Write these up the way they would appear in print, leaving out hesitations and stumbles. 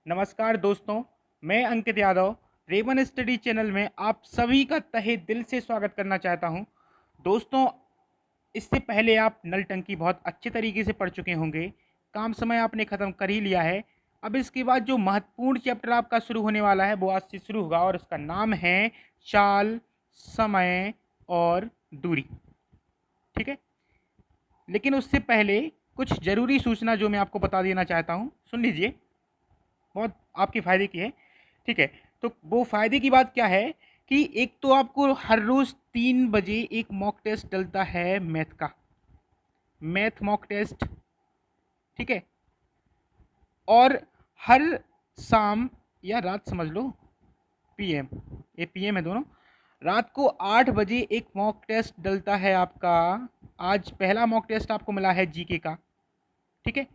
नमस्कार दोस्तों, मैं Ankit Yadav Raven study channel में आप सभी का तहे दिल से स्वागत करना चाहता हूं। दोस्तों, इससे पहले आप नल टंकी बहुत अच्छे तरीके से पढ़ चुके होंगे। काम समय आपने ख़त्म कर ही लिया है। अब इसके बाद जो महत्वपूर्ण चैप्टर आपका शुरू होने वाला है वो आज से शुरू होगा और उसका नाम है चाल, समय और दूरी। ठीक है, लेकिन उससे पहले कुछ ज़रूरी सूचना जो मैं आपको बता देना चाहता हूँ, सुन लीजिए। बहुत आपके फ़ायदे की है। ठीक है, तो वो फ़ायदे की बात क्या है कि एक तो आपको हर रोज़ 3 बजे एक मॉक टेस्ट डलता है मैथ का, मैथ मॉक टेस्ट। ठीक है, और हर शाम या रात समझ लो, पीएम, ये पीएम है दोनों, रात को 8 बजे एक मॉक टेस्ट डलता है आपका। आज पहला मॉक टेस्ट आपको मिला है जीके का। ठीक है,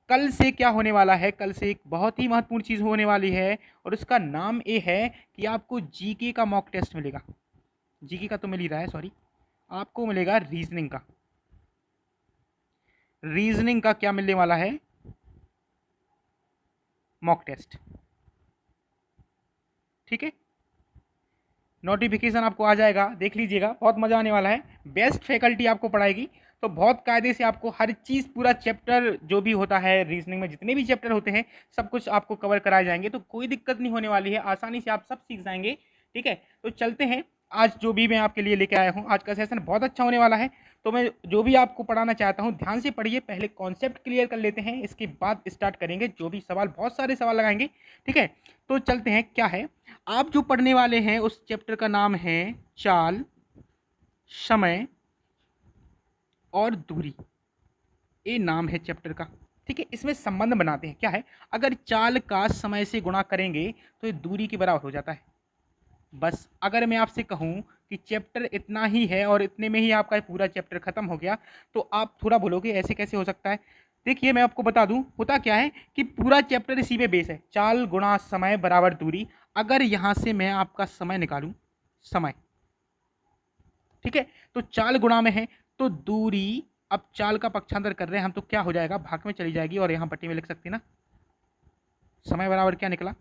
कल से क्या होने वाला है, कल से एक बहुत ही महत्वपूर्ण चीज़ होने वाली है और उसका नाम ये है कि आपको जीके का मॉक टेस्ट मिलेगा। जीके का तो मिल ही रहा है, सॉरी, आपको मिलेगा रीजनिंग का। रीजनिंग का क्या मिलने वाला है, मॉक टेस्ट। ठीक है, नोटिफिकेशन आपको आ जाएगा, देख लीजिएगा, बहुत मज़ा आने वाला है। बेस्ट फैकल्टी आपको पढ़ाएगी, तो बहुत कायदे से आपको हर चीज़, पूरा चैप्टर जो भी होता है रीजनिंग में, जितने भी चैप्टर होते हैं सब कुछ आपको कवर कराए जाएंगे, तो कोई दिक्कत नहीं होने वाली है, आसानी से आप सब सीख जाएंगे। ठीक है, तो चलते हैं। आज जो भी मैं आपके लिए लेके आया हूँ, आज का सेशन बहुत अच्छा होने वाला है। तो मैं जो भी आपको पढ़ाना चाहता हूँ ध्यान से पढ़िए, पहले कॉन्सेप्ट क्लियर कर लेते हैं, इसके बाद स्टार्ट करेंगे जो भी सवाल, बहुत सारे सवाल लगाएंगे। ठीक है, तो चलते हैं। क्या है, आप जो पढ़ने वाले हैं उस चैप्टर का नाम है चाल, समय और दूरी। ये नाम है चैप्टर का। ठीक है, इसमें संबंध बनाते हैं। क्या है, अगर चाल का समय से गुणा करेंगे तो ये दूरी के बराबर हो जाता है। बस अगर मैं आपसे कहूं कि चैप्टर इतना ही है और इतने में ही आपका पूरा चैप्टर खत्म हो गया, तो आप थोड़ा बोलोगे ऐसे कैसे हो सकता है। देखिए, मैं आपको बता दूं, होता क्या है कि पूरा चैप्टर इसी पे बेस है, चाल गुणा समय बराबर दूरी। अगर यहां से मैं आपका समय निकालूं, समय, ठीक है, तो चाल गुणा में है तो दूरी, अब चाल का पक्षांतर कर रहे हैं हम तो क्या हो जाएगा, भाग में चली जाएगी और यहां बटे में लिख सकते ना। समय बराबर क्या निकला,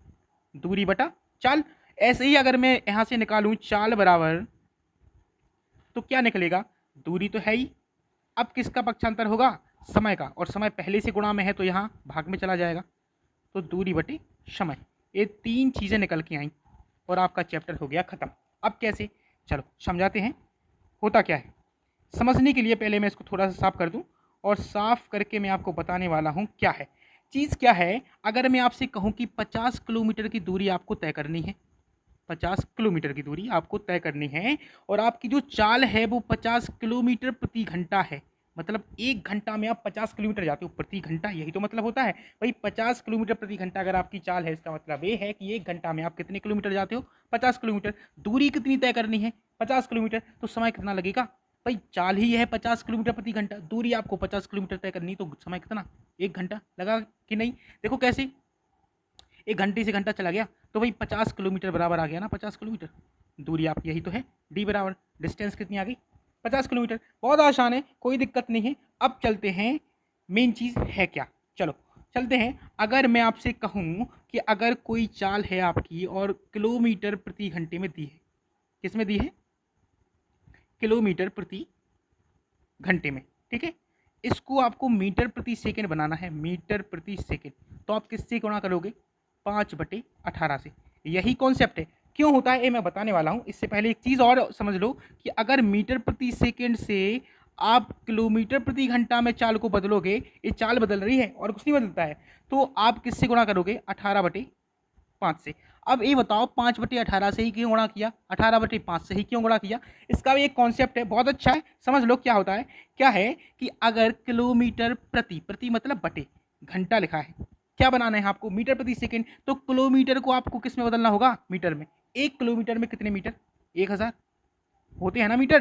दूरी बटा चाल। ऐसे ही अगर मैं यहां से निकालूं चाल बराबर, तो क्या निकलेगा, दूरी तो है ही, अब किसका पक्षांतर होगा, समय का, और समय पहले से गुणा में है तो यहाँ भाग में चला जाएगा, तो दूरी बटे समय। ये 3 चीज़ें निकल के आई और आपका चैप्टर हो गया खत्म। अब कैसे, चलो समझाते हैं। होता क्या है, समझने के लिए पहले मैं इसको थोड़ा सा साफ कर दूं और साफ करके मैं आपको बताने वाला हूं क्या है चीज़। क्या है, अगर मैं आपसे कहूं कि 50 किलोमीटर की दूरी आपको तय करनी है, 50 किलोमीटर की दूरी आपको तय करनी है, और आपकी जो चाल है वो 50 किलोमीटर प्रति घंटा है, मतलब 1 घंटा में आप 50 किलोमीटर जाते हो प्रति घंटा, यही तो मतलब होता है भाई। 50 किलोमीटर प्रति घंटा अगर आपकी चाल है, इसका मतलब ये है कि 1 घंटा में आप कितने किलोमीटर जाते हो, 50 किलोमीटर। दूरी कितनी तय करनी है, 50 किलोमीटर, तो समय कितना लगेगा भाई, चाल ही है 50 किलोमीटर प्रति घंटा, दूरी आपको 50 किलोमीटर तय करनी, तो समय कितना, 1 घंटा लगा कि नहीं। देखो कैसे, 1 घंटे से घंटा चला गया तो भाई 50 किलोमीटर बराबर आ गया ना, 50 किलोमीटर। दूरी आप यही तो है, डी बराबर डिस्टेंस कितनी आ गई, 50 किलोमीटर। बहुत आसान है, कोई दिक्कत नहीं है। अब चलते हैं, मेन चीज़ है क्या, चलो चलते हैं। अगर मैं आपसे कहूँ कि अगर कोई चाल है आपकी और किलोमीटर प्रति घंटे में दी है, किस में दी है, किलोमीटर प्रति घंटे में, ठीक है, इसको आपको मीटर प्रति सेकंड बनाना है, मीटर प्रति सेकंड, तो आप किससे गुणा करोगे, 5/18 से। यही कॉन्सेप्ट है, क्यों होता है ये मैं बताने वाला हूँ। इससे पहले एक चीज़ और समझ लो कि अगर मीटर प्रति सेकंड से आप किलोमीटर प्रति घंटा में चाल को बदलोगे, ये चाल बदल रही है और कुछ नहीं बदलता है, तो आप किससे गुणा करोगे, 18/5 से। अब ये बताओ 5/18 से ही क्यों गुणा किया, 18/5 से ही क्यों गुणा किया। इसका भी एक कॉन्सेप्ट है, बहुत अच्छा है, समझ लो क्या होता है। क्या है कि अगर किलोमीटर प्रति, प्रति मतलब बटे, घंटा लिखा है, क्या बनाना है आपको, मीटर प्रति सेकंड, तो किलोमीटर को आपको किस में बदलना होगा, मीटर में। 1 किलोमीटर में कितने मीटर, 1000 होते हैं ना मीटर,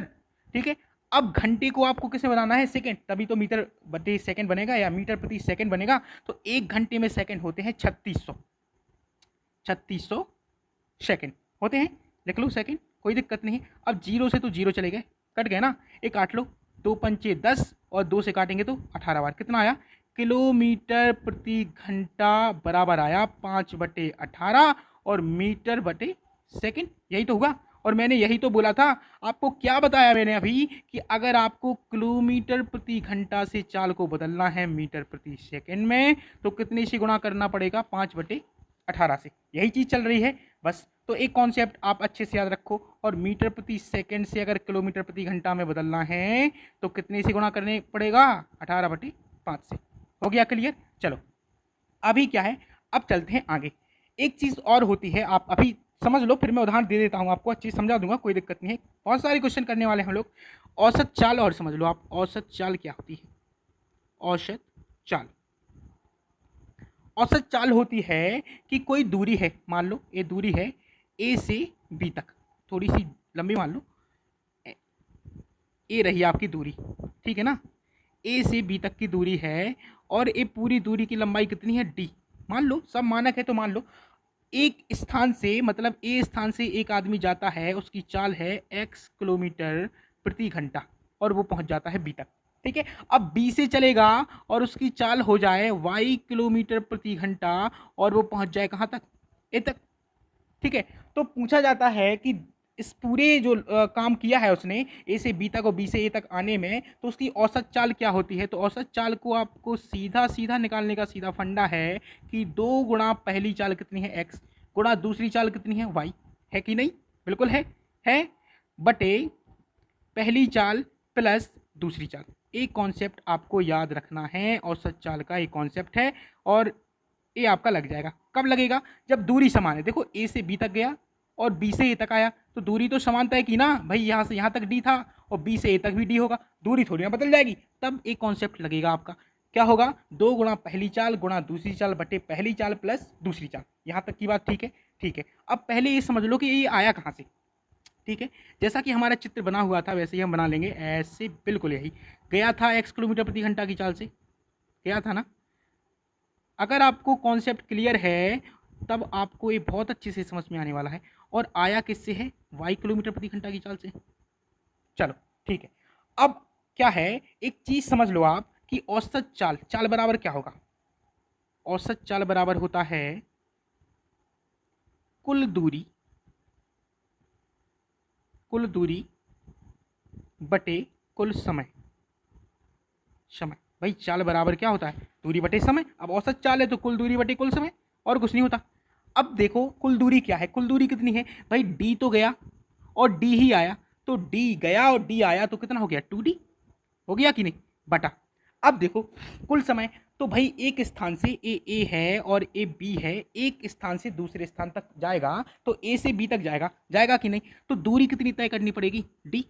ठीक है। अब घंटे को आपको किसमें बनाना है, सेकंड, तभी तो मीटर बटे सेकंड बनेगा या मीटर प्रति सेकंड बनेगा। तो 1 घंटे में सेकंड होते हैं 3600 सेकंड होते हैं, लिख लो सेकंड, कोई दिक्कत नहीं। अब जीरो से तो जीरो चले गए, कट गए ना, एक काट लो, 2 पंचे 10 और 2 से काटेंगे तो 18 बार, कितना आया, किलोमीटर प्रति घंटा बराबर आया 5/18 और मीटर बटे सेकंड, यही तो होगा। और मैंने यही तो बोला था आपको, क्या बताया मैंने अभी कि अगर आपको किलोमीटर प्रति घंटा से चाल को बदलना है मीटर प्रति सेकंड में तो कितने से गुणा करना पड़ेगा, 5/18 से। यही चीज़ चल रही है बस। तो एक कॉन्सेप्ट आप अच्छे से याद रखो, और मीटर प्रति सेकंड से अगर किलोमीटर प्रति घंटा में बदलना है तो कितने से गुणा करने पड़ेगा, 18/5 से। हो गया क्लियर? चलो अभी क्या है, अब चलते हैं आगे। एक चीज़ और होती है, आप अभी समझ लो, फिर मैं उदाहरण दे देता हूँ आपको, अच्छी समझा दूंगा, कोई दिक्कत नहीं है। बहुत सारे क्वेश्चन करने वाले हैं हम लोग। औसत चाल, और समझ लो आप औसत चाल क्या होती है। औसत चाल, औसत चाल होती है कि कोई दूरी है, मान लो ये दूरी है ए से बी तक, थोड़ी सी लंबी मान लो, ए रही आपकी दूरी, ठीक है ना। ए से बी तक की दूरी है और ये पूरी दूरी की लंबाई कितनी है, डी। मान लो सब मानक है तो मान लो एक स्थान से, मतलब ए स्थान से एक आदमी जाता है, उसकी चाल है x किलोमीटर प्रति घंटा और वो पहुंच जाता है बी तक, ठीक है। अब बी से चलेगा और उसकी चाल हो जाए y किलोमीटर प्रति घंटा और वो पहुंच जाए कहाँ तक, ए तक, ठीक है। तो पूछा जाता है कि इस पूरे जो काम किया है उसने ए से बी तक और बी से ए तक आने में, तो उसकी औसत चाल क्या होती है। तो औसत चाल को आपको सीधा सीधा निकालने का सीधा फंडा है कि 2 गुणा पहली चाल कितनी है x गुणा दूसरी चाल कितनी है y, है कि नहीं, बिल्कुल है बटे पहली चाल प्लस दूसरी चाल। एक कॉन्सेप्ट आपको याद रखना है, औसत चाल का एक कॉन्सेप्ट है, और ये आपका लग जाएगा। कब लगेगा, जब दूरी समान है। देखो ए से बी तक गया और बी से ए तक आया तो दूरी तो समान तय की ना भाई, यहाँ से यहाँ तक डी था और बी से ए तक भी डी होगा, दूरी थोड़ी ना बदल जाएगी। तब एक कॉन्सेप्ट लगेगा आपका, क्या होगा, 2 गुणा पहली चाल गुणा दूसरी चाल बटे पहली चाल प्लस दूसरी चाल। यहाँ तक की बात ठीक है, ठीक है। अब पहले ये समझ लो कि ये आया कहाँ से, ठीक है। जैसा कि हमारा चित्र बना हुआ था वैसे ही हम बना लेंगे, ऐसे बिल्कुल यही गया था x किलोमीटर प्रति घंटा की चाल से, गया था ना। अगर आपको कॉन्सेप्ट क्लियर है तब आपको ये बहुत अच्छे से समझ में आने वाला है। और आया किससे है, y किलोमीटर प्रति घंटा की चाल से। चलो ठीक है। अब क्या है, एक चीज समझ लो आप कि औसत चाल, चाल बराबर क्या होगा, औसत चाल बराबर होता है कुल दूरी, कुल दूरी बटे कुल समय। समय भाई, चाल बराबर क्या होता है, दूरी बटे समय। अब औसत चाल है तो कुल दूरी बटे कुल समय, और कुछ नहीं होता। अब देखो कुल दूरी क्या है, कुल दूरी कितनी है भाई, डी तो गया और डी ही आया, तो डी गया और डी आया तो कितना हो गया, 2d हो गया कि नहीं, बटा। अब देखो कुल समय, तो भाई एक स्थान से ए है और ए बी है, एक स्थान से दूसरे स्थान तक जाएगा तो ए से बी तक जाएगा, जाएगा कि नहीं। तो दूरी कितनी तय करनी पड़ेगी, डी।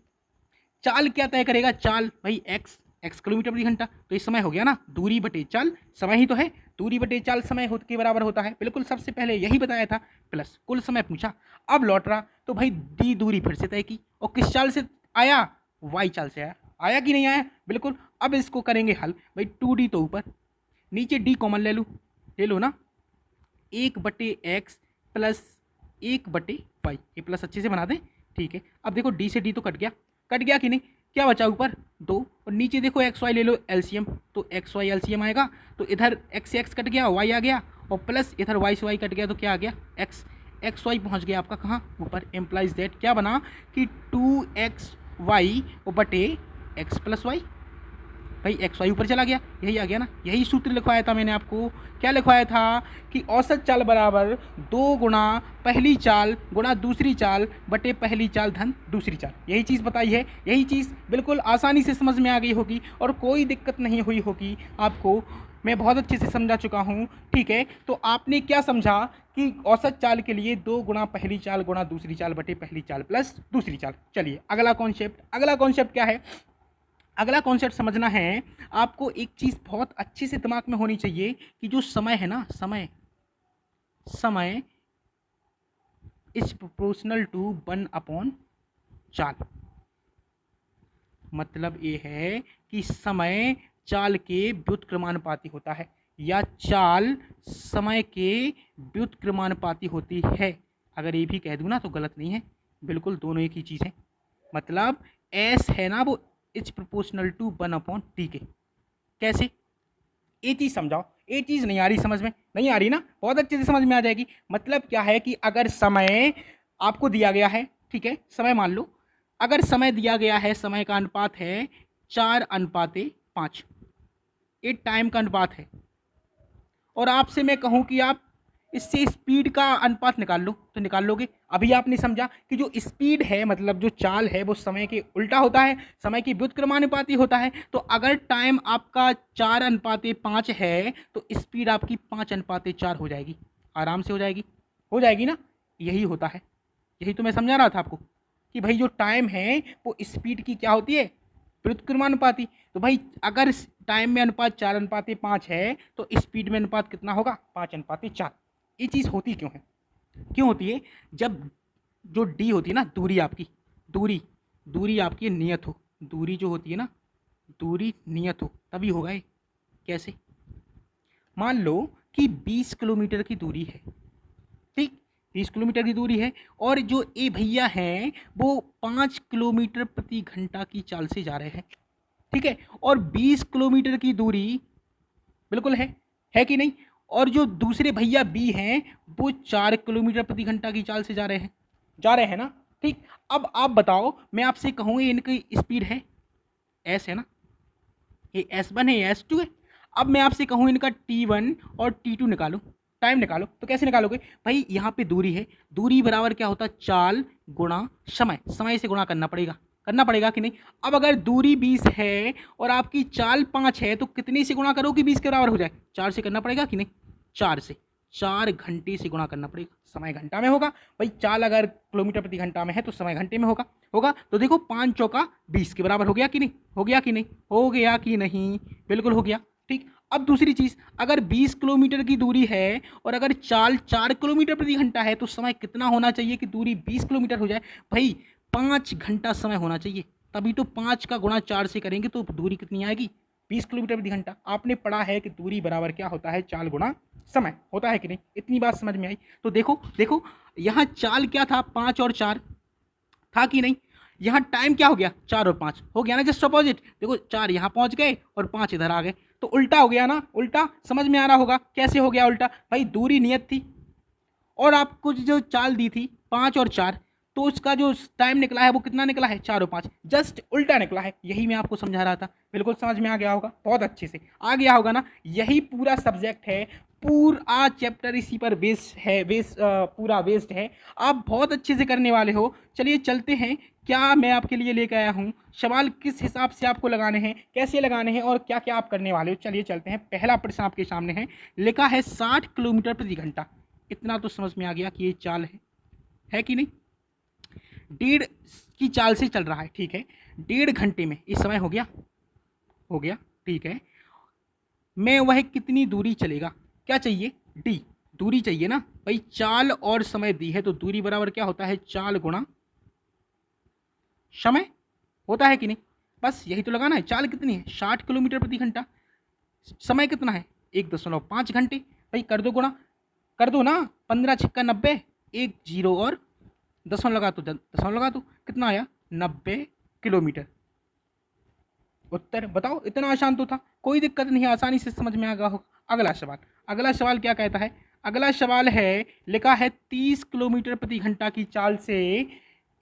चाल क्या तय करेगा, चाल भाई x किलोमीटर प्रति घंटा, तो ये समय हो गया ना, दूरी बटे चाल, समय ही तो है, दूरी बटे चाल समय के बराबर होता है, बिल्कुल सबसे पहले यही बताया था। प्लस कुल समय पूछा, अब लौट रहा तो भाई डी दूरी फिर से तय की, और किस चाल से आया, y चाल से आया, आया कि नहीं आया, बिल्कुल। अब इसको करेंगे हल, भाई 2d तो ऊपर, नीचे d कॉमन ले लो ना, 1/x प्लस 1/y, ये प्लस अच्छे से बना दें, ठीक है। अब देखो d से d तो कट गया कि नहीं, क्या बचा ऊपर 2, और नीचे देखो एक्स वाई ले लो एलसीएम, तो एक्स वाई एलसीएम आएगा, तो इधर एक्स से एक्स कट गया, वाई आ गया, और प्लस इधर वाई से वाई कट गया तो क्या आ गया, एक्स वाई पहुंच गया आपका कहाँ, ऊपर। एम्प्लाइज दैट क्या बना कि 2xy बटे एक्स प्लस वाई, भाई एक्स वाई ऊपर चला गया, यही आ गया ना। यही सूत्र लिखवाया था मैंने आपको, क्या लिखवाया था कि औसत चाल बराबर 2 गुणा पहली चाल गुणा दूसरी चाल बटे पहली चाल धन दूसरी चाल। यही चीज़ बताई है, यही चीज़ बिल्कुल आसानी से समझ में आ गई होगी और कोई दिक्कत नहीं हुई होगी आपको, मैं बहुत अच्छे से समझा चुका हूँ, ठीक है। तो आपने क्या समझा कि औसत चाल के लिए 2 गुणा पहली चाल गुणा दूसरी चाल बटे पहली चाल प्लस दूसरी चाल। चलिए अगला कॉन्सेप्ट क्या है, अगला कॉन्सेप्ट समझना है आपको। एक चीज़ बहुत अच्छे से दिमाग में होनी चाहिए कि जो समय है ना, समय इज प्रोपोर्शनल टू 1/चाल। मतलब ये है कि समय चाल के व्युत्क्रमानुपाती होता है, या चाल समय के व्युत्क्रमानुपाती होती है। अगर ये भी कह दूँ ना तो गलत नहीं है, बिल्कुल दोनों एक ही चीज़ है। मतलब एस है ना वो इज प्रोपोर्शनल टू 1/t के। कैसे, ये चीज़ समझाओ, ये चीज़ नहीं आ रही समझ में, नहीं आ रही ना, बहुत अच्छे से समझ में आ जाएगी। मतलब क्या है कि अगर समय आपको दिया गया है, ठीक है, समय मान लो, अगर समय दिया गया है, समय का अनुपात है 4:5, ये टाइम का अनुपात है, और आपसे मैं कहूं कि आप इससे स्पीड का अनुपात निकाल लो, तो निकाल लोगे। अभी आपने समझा कि जो स्पीड है, मतलब जो चाल है, वो समय के उल्टा होता है, समय की व्युत्क्रमानुपाती होता है। तो अगर टाइम आपका 4:5 है तो स्पीड आपकी 5:4 हो जाएगी, आराम से हो जाएगी ना। यही होता है, यही तो मैं समझा रहा था आपको कि भाई जो टाइम है वो स्पीड की क्या होती है, व्युत्क्रमानुपाती। तो भाई अगर टाइम में अनुपात 4:5 है तो स्पीड में अनुपात कितना होगा, 5:4। ये चीज़ होती क्यों है, क्यों होती है, जब जो डी होती है ना, दूरी आपकी, दूरी दूरी आपकी नियत हो, दूरी जो होती है ना, दूरी नियत हो तभी होगा ये। कैसे, मान लो कि 20 किलोमीटर की दूरी है, ठीक, 30 किलोमीटर की दूरी है, और जो ए भैया हैं वो 5 किलोमीटर प्रति घंटा की चाल से जा रहे हैं, ठीक है, और 20 किलोमीटर की दूरी बिल्कुल है कि नहीं, और जो दूसरे भैया बी हैं वो 4 किलोमीटर प्रति घंटा की चाल से जा रहे हैं ना, ठीक। अब आप बताओ, मैं आपसे कहूँ इनकी स्पीड है एस है ना, ये S1 है, ये S2 है। अब मैं आपसे कहूँ इनका T1 और T2 निकालो, टाइम निकालो, तो कैसे निकालोगे भाई, यहाँ पे दूरी है, दूरी बराबर क्या होता है, चाल गुणा समय, समय से गुणा करना पड़ेगा कि नहीं। अब अगर दूरी 20 है और आपकी चाल 5 है तो कितने से गुणा करो कि 20 के बराबर हो जाए, 4 से करना पड़ेगा कि नहीं, 4 से, 4 घंटे से गुणा करना पड़ेगा, समय घंटा में होगा भाई, चाल अगर किलोमीटर प्रति घंटा में है तो समय घंटे में होगा। तो देखो 5 चौका 20 के बराबर हो गया कि नहीं, हो गया कि नहीं, बिल्कुल हो गया, ठीक। अब दूसरी चीज़, अगर 20 किलोमीटर की दूरी है और अगर चाल 4 किलोमीटर प्रति घंटा है तो समय कितना होना चाहिए कि दूरी 20 किलोमीटर हो जाए, भाई 5 घंटा समय होना चाहिए, तभी तो 5 का गुणा 4 से करेंगे तो दूरी कितनी आएगी, 20 किलोमीटर प्रति घंटा। आपने पढ़ा है कि दूरी बराबर क्या होता है, चाल गुणा समय, होता है कि नहीं, इतनी बात समझ में आई। तो देखो यहाँ चाल क्या था, 5 और 4 था कि नहीं, यहाँ टाइम क्या हो गया, 4 और 5 हो गया ना, जस्ट अपोजिट। देखो 4 यहाँ पहुँच गए और 5 इधर आ गए, तो उल्टा हो गया ना, उल्टा समझ में आ रहा होगा कैसे हो गया उल्टा, भाई दूरी नियत थी और आपको जो चाल दी थी 5 और 4, तो उसका जो टाइम निकला है वो कितना निकला है, 4 और 5, जस्ट उल्टा निकला है। यही मैं आपको समझा रहा था, बिल्कुल समझ में आ गया होगा, बहुत अच्छे से आ गया होगा ना। यही पूरा सब्जेक्ट है, पूरा चैप्टर इसी पर पूरा बेस्ड है, आप बहुत अच्छे से करने वाले हो। चलिए चलते हैं, क्या मैं आपके लिए लेकर आया हूँ, सवाल किस हिसाब से आपको लगाने हैं, कैसे लगाने हैं और क्या क्या आप करने वाले हो। चलिए चलते हैं, पहला प्रश्न आपके सामने लिखा है 60 किलोमीटर प्रति घंटा। इतना तो समझ में आ गया कि ये चाल है कि नहीं, 1.5 की चाल से चल रहा है, ठीक है, 1.5 घंटे में इस समय हो गया, ठीक है। मैं वह कितनी दूरी चलेगा, क्या चाहिए, डी, दूरी चाहिए ना भाई, चाल और समय दी है तो दूरी बराबर क्या होता है, चाल गुणा समय, होता है कि नहीं, बस यही तो लगाना है। चाल कितनी है, 60 किलोमीटर प्रति घंटा, समय कितना है, 1.5 घंटे, भाई कर दो गुणा, कर दो ना, 15 छक्का 90, एक जीरो और दशमलव लगा दो, कितना आया, 90 किलोमीटर। उत्तर बताओ, इतना आसान तो था, कोई दिक्कत नहीं, आसानी से समझ में आ गया होगा। अगला सवाल क्या कहता है, अगला सवाल है, लिखा है 30 किलोमीटर प्रति घंटा की चाल से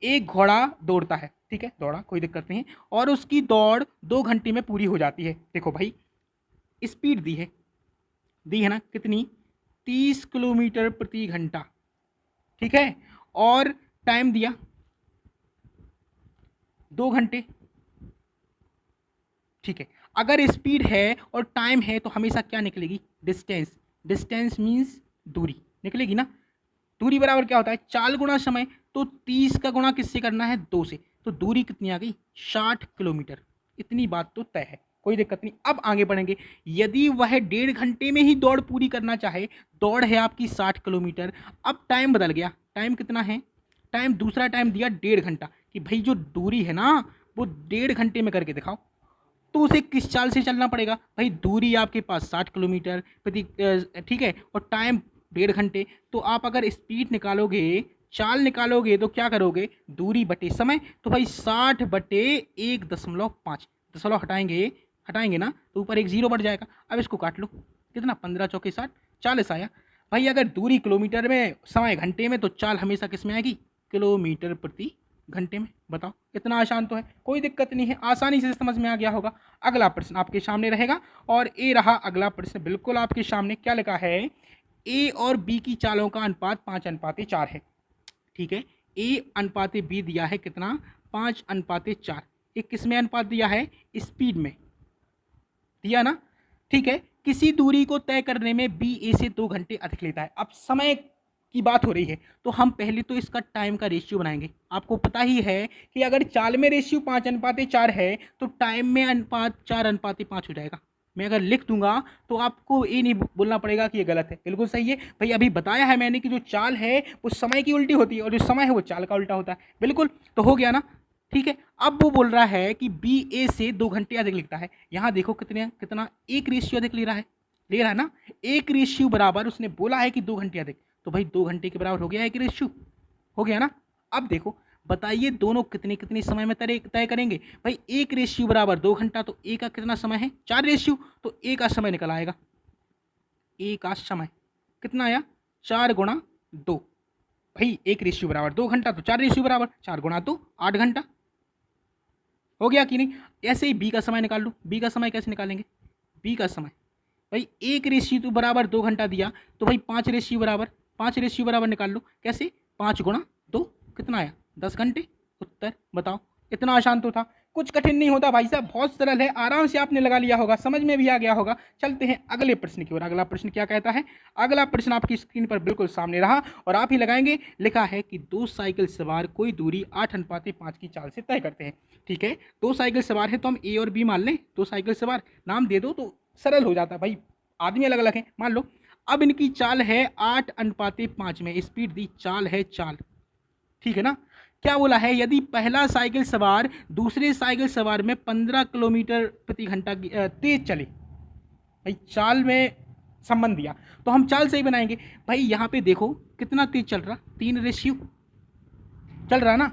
एक घोड़ा दौड़ता है, ठीक है, दौड़ा, कोई दिक्कत नहीं, और उसकी दौड़ 2 घंटे में पूरी हो जाती है। देखो भाई स्पीड दी है ना, कितनी, 30 किलोमीटर प्रति घंटा, ठीक है, और टाइम दिया 2 घंटे, ठीक है। अगर स्पीड है और टाइम है तो हमेशा क्या निकलेगी, डिस्टेंस मीन्स दूरी निकलेगी ना। दूरी बराबर क्या होता है, चाल गुणा समय, तो 30 का गुणा किससे करना है, 2 से, तो दूरी कितनी आ गई, 60 किलोमीटर। इतनी बात तो तय है, कोई दिक्कत नहीं। अब आगे बढ़ेंगे, यदि वह 1.5 घंटे में ही दौड़ पूरी करना चाहे, दौड़ है आपकी 60 किलोमीटर, अब टाइम बदल गया, टाइम कितना है, टाइम दूसरा टाइम दिया 1.5 घंटा, कि भाई जो दूरी है ना वो 1.5 घंटे में करके दिखाओ, तो उसे किस चाल से चलना पड़ेगा, भाई दूरी आपके पास 60 किलोमीटर प्रति, ठीक है, और टाइम 1.5 घंटे, तो आप अगर स्पीड निकालोगे, चाल निकालोगे तो क्या करोगे, दूरी बटे समय, तो भाई 60 बटे 1.5, दशमलव हटाएंगे हटाएंगे ना तो ऊपर एक जीरो बढ़ जाएगा। अब इसको काट लो, कितना 15 चौके 60, 40 आया। भाई अगर दूरी किलोमीटर में, समय घंटे में, तो चाल हमेशा किस में आएगी, किलोमीटर प्रति घंटे में। बताओ, इतना आसान तो है, कोई दिक्कत नहीं है, आसानी से समझ में आ गया होगा। अगला प्रश्न आपके सामने रहेगा और ए रहा अगला प्रश्न बिल्कुल आपके सामने। क्या लिखा है, ए और बी की चालों का अनुपात 5:4 है। ठीक है, ए अनुपात बी दिया है कितना, 5:4। ये किस में अनुपात दिया है, स्पीड में दिया ना। ठीक है, किसी दूरी को तय करने में बी ए से 2 घंटे अधिक लेता है। अब समय की बात हो रही है तो हम पहले तो इसका टाइम का रेशियो बनाएंगे। आपको पता ही है कि अगर चाल में रेशियो 5:4 है तो टाइम में अनुपात 4:5 हो जाएगा। मैं अगर लिख दूंगा तो आपको ये नहीं बोलना पड़ेगा कि ये गलत है, बिल्कुल सही है। भाई अभी बताया है मैंने कि जो चाल है वो समय की उल्टी होती है और जो समय है वो चाल का उल्टा होता है। बिल्कुल, तो हो गया ना। ठीक है, अब वो बोल रहा है कि बी ए से 2 घंटे अधिक लिखता है। यहाँ देखो कितने कितना एक रेशियो अधिक ले रहा है ना। एक रेशियो बराबर उसने बोला है कि 2 घंटे अधिक, तो भाई 2 घंटे के बराबर हो गया एक रेशियो, हो गया ना। अब देखो बताइए दोनों कितने कितने समय में तय करेंगे। भाई एक रेशियो बराबर 2 घंटा, तो ए का कितना समय है, 4 रेशियो, तो ए का समय निकल आएगा। ए का समय कितना आया, 4 गुणा 2। भाई एक रेशियो बराबर 2 घंटा, तो 4 रेशियो बराबर 4 गुणा 2, 8 घंटा। हो गया कि नहीं। ऐसे ही बी का समय निकाल लो। बी का समय कैसे निकालेंगे, बी का समय, भाई एक रेशियो तो बराबर 2 घंटा दिया, तो भाई 5 रेशियो बराबर निकाल लो। कैसे, 5 गुणा 2 कितना आया, 10 घंटे। उत्तर बताओ, इतना आसान तो था, कुछ कठिन नहीं होता भाई साहब, बहुत सरल है, आराम से आपने लगा लिया होगा, समझ में भी आ गया होगा। चलते हैं अगले प्रश्न की ओर। अगला प्रश्न क्या कहता है, अगला प्रश्न आपकी स्क्रीन पर बिल्कुल सामने रहा और आप ही लगाएंगे। लिखा है कि 2 साइकिल सवार कोई दूरी 8:5 की चाल से तय करते हैं। ठीक है, 2 साइकिल सवार है तो हम ए और बी मान लें। 2 साइकिल सवार, नाम दे दो तो सरल हो जाता भाई, आदमी अलग अलग है, मान लो। अब इनकी चाल है 8:5 में, स्पीड दी, चाल है चाल। ठीक है ना। क्या बोला है, यदि पहला साइकिल सवार दूसरे साइकिल सवार में 15 किलोमीटर प्रति घंटा तेज चले। भाई चाल में संबंध दिया तो हम चाल से ही बनाएंगे। भाई यहाँ पे देखो कितना तेज चल रहा, 3 रेशियो चल रहा ना,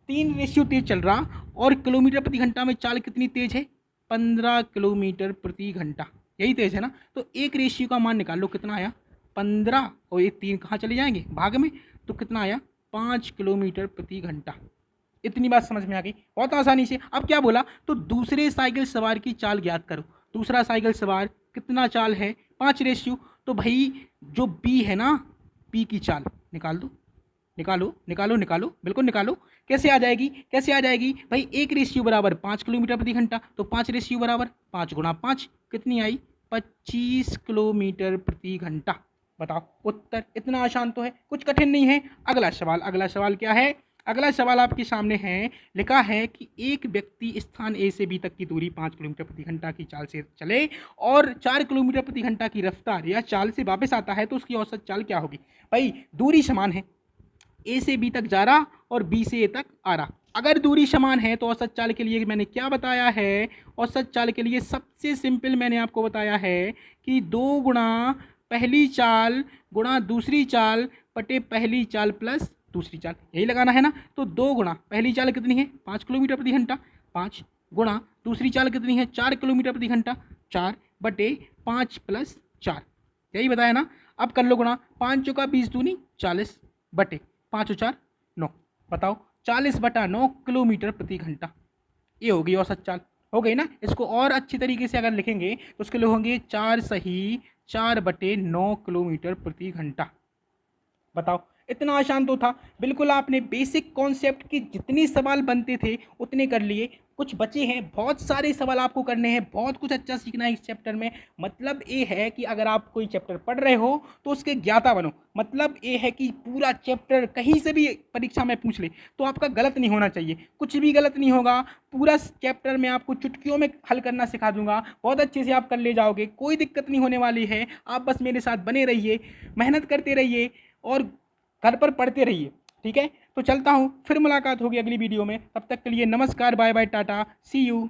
3 रेशियो तेज चल रहा। और किलोमीटर प्रति घंटा में चाल कितनी तेज है, 15 किलोमीटर प्रति घंटा, यही तेज है ना। तो एक रेशियो का मान निकाल लो, कितना आया 15, और ये 3 कहाँ चले जाएंगे भाग में, तो कितना आया 5 किलोमीटर प्रति घंटा। इतनी बात समझ में आ गई, बहुत आसानी से। अब क्या बोला, तो दूसरे साइकिल सवार की चाल ज्ञात करो। दूसरा साइकिल सवार कितना चाल है, 5 रेशियो, तो भाई जो बी है ना, बी की चाल निकाल दो, निकालो निकालो निकालो, बिल्कुल निकालो। कैसे आ जाएगी, कैसे आ जाएगी, भाई एक रेशियो बराबर 5 किलोमीटर प्रति घंटा, तो 5 रेशियो बराबर 5 गुणा 5 कितनी आई, 25 किलोमीटर प्रति घंटा। बताओ उत्तर, इतना आसान तो है, कुछ कठिन नहीं है। अगला सवाल, अगला सवाल क्या है, अगला सवाल आपके सामने है। लिखा है कि एक व्यक्ति स्थान ए से बी तक की दूरी 5 किलोमीटर प्रति घंटा की चाल से चले और 4 किलोमीटर प्रति घंटा की रफ्तार या चाल से वापस आता है, तो उसकी औसत चाल क्या होगी। भाई दूरी समान है, ए से बी तक जा रहा और बी से ए तक आ रहा। अगर दूरी समान है तो औसत चाल के लिए मैंने क्या बताया है, औसत चाल के लिए सबसे सिंपल मैंने आपको बताया है कि 2 गुणा पहली चाल गुणा दूसरी चाल बटे पहली चाल प्लस दूसरी चाल, यही लगाना है ना। तो 2 गुणा पहली चाल कितनी है, 5 किलोमीटर प्रति घंटा, 5 गुणा दूसरी चाल कितनी है, 4 किलोमीटर प्रति घंटा, 4 बटे 5 प्लस 4, यही बताया ना। अब कर लो गुणा, 5 चौका 20 दूनी 40 बटे 5 और 4 9। बताओ 40/9 किलोमीटर प्रति घंटा, ये होगी औसत चाल, हो गई ना। इसको और अच्छी तरीके से अगर लिखेंगे तो उसके लिए होंगे 4 सही 4/9 किलोमीटर प्रति घंटा। बताओ इतना आसान तो था, बिल्कुल आपने बेसिक कॉन्सेप्ट के जितने सवाल बनते थे उतने कर लिए। कुछ बचे हैं, बहुत सारे सवाल आपको करने हैं, बहुत कुछ अच्छा सीखना है इस चैप्टर में। मतलब ये है कि अगर आप कोई चैप्टर पढ़ रहे हो तो उसके ज्ञाता बनो। मतलब ये है कि पूरा चैप्टर कहीं से भी परीक्षा में पूछ ले तो आपका गलत नहीं होना चाहिए, कुछ भी गलत नहीं होगा। पूरा चैप्टर में आपको चुटकियों में हल करना सिखा दूंगा, बहुत अच्छे से आप कर ले जाओगे, कोई दिक्कत नहीं होने वाली है। आप बस मेरे साथ बने रहिए, मेहनत करते रहिए और घर पर पढ़ते रहिए। ठीक है, तो चलता हूँ, फिर मुलाकात होगी अगली वीडियो में। तब तक के लिए नमस्कार, bye bye, tata, see you.